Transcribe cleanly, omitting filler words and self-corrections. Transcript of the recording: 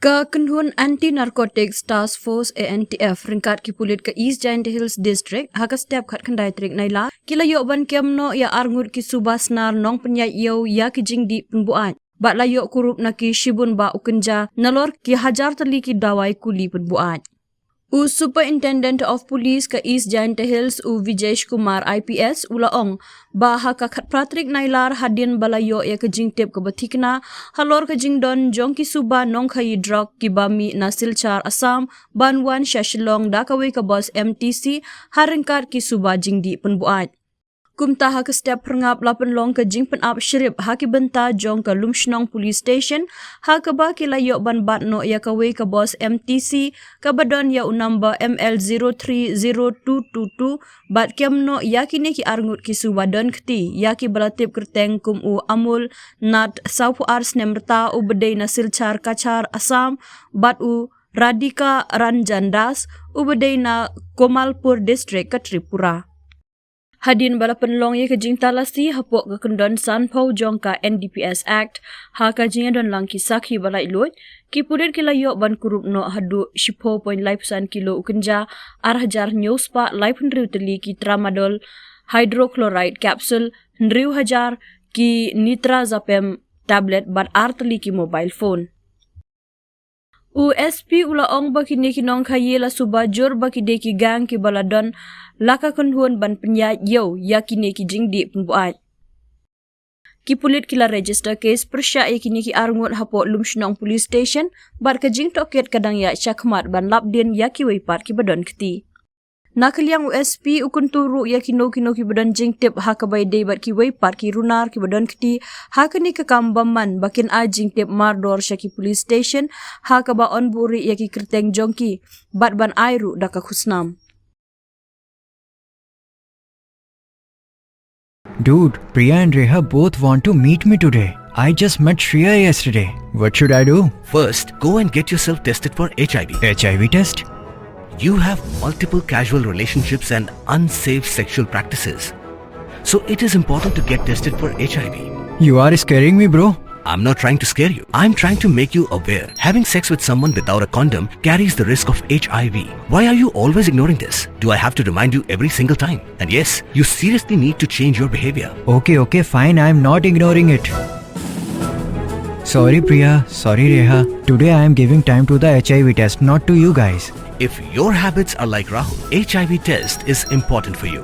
Kekenhun Anti Narcotics Task Force ANTF ringkat ki pulit ke East Giant Hills District haka step khat khandai trik naila kila yok ban kemno ya arngut ki subah snar nong pyniaid yo ya ki jingdi buaid bat la yok kurup na ki shibun ba kynja nalor ki hajar tali ki dawai kuli buaid. U Superintendent of Police ke East Giant Hills U Vijesh Kumar IPS ulaong ba haka khat pratrik nailar hadin balayo ya ke jingtep ke batikna halor ke jingdon jong ki suba nong khai drok ki bami na silchar Assam banwan shashilong dakawe ke bos MTC haringkat ki suba jingdi penbuat. Kumta haka step perngap lapan long ke jing penap syirip haki benta jong ke Lumshnong Police Station haka ba kila yok ban bat no ya kawe ke bos MTC ke badon ya unamba ML030222 bat kem no ya kini ki arngut ki subadon keti ya ki balatip kerteng kum u amul nat saupu ars nemrta u bedai nasil char kachar Assam bat u Radhika Ranjandas u bedai na Komalpur District ke Tripura. Hadin bala penlong ye ke jing talasi hapok ke kendon sanpau jong ka NDPS Act ha ka jing don lang ki sakhi bala ilot ki pudet ki layok ban kurup no hadu 10.5% kilo kynja ar hajar nyospa laipun riu teli ki tramadol hydrochloride capsule riu hajar ki nitrazepam tablet bat ar teli ki mobile phone. USP ulaong baki neki nong khaye la subajur baki deki gang ki baladon laka kunhun ban pyniaid yo ya kini ki jingdi penbuat. Ki pulit kila register case persya ya kini ki arngut hapok Lumshnong Police Station bar ke jing toket kadang ya syakmat ban lapdin ya ki weipat ki badon keti. Nakaliang USP ukun turu ya kino ki badon jing tip haka bay day bat ki weipat ki runar ki badon keti haka ni ke kambaman bakin a jing tip mardor syaki Police Station haka ba onburi ya ki kerteng jongki bat ban airu daka khusnam. Dude, Priya and Reha both want to meet me today. I just met Shreya yesterday. What should I do? First, go and get yourself tested for HIV. HIV test? You have multiple casual relationships and unsafe sexual practices. So it is important to get tested for HIV. You are scaring me, bro. I'm not trying to scare you. I'm trying to make you aware. Having sex with someone without a condom carries the risk of HIV. Why are you always ignoring this? Do I have to remind you every single time? And yes, you seriously need to change your behavior. Okay, fine. I'm not ignoring it. Sorry, Priya. Sorry, Reha. Today I am giving time to the HIV test, not to you guys. If your habits are like Rahul, HIV test is important for you.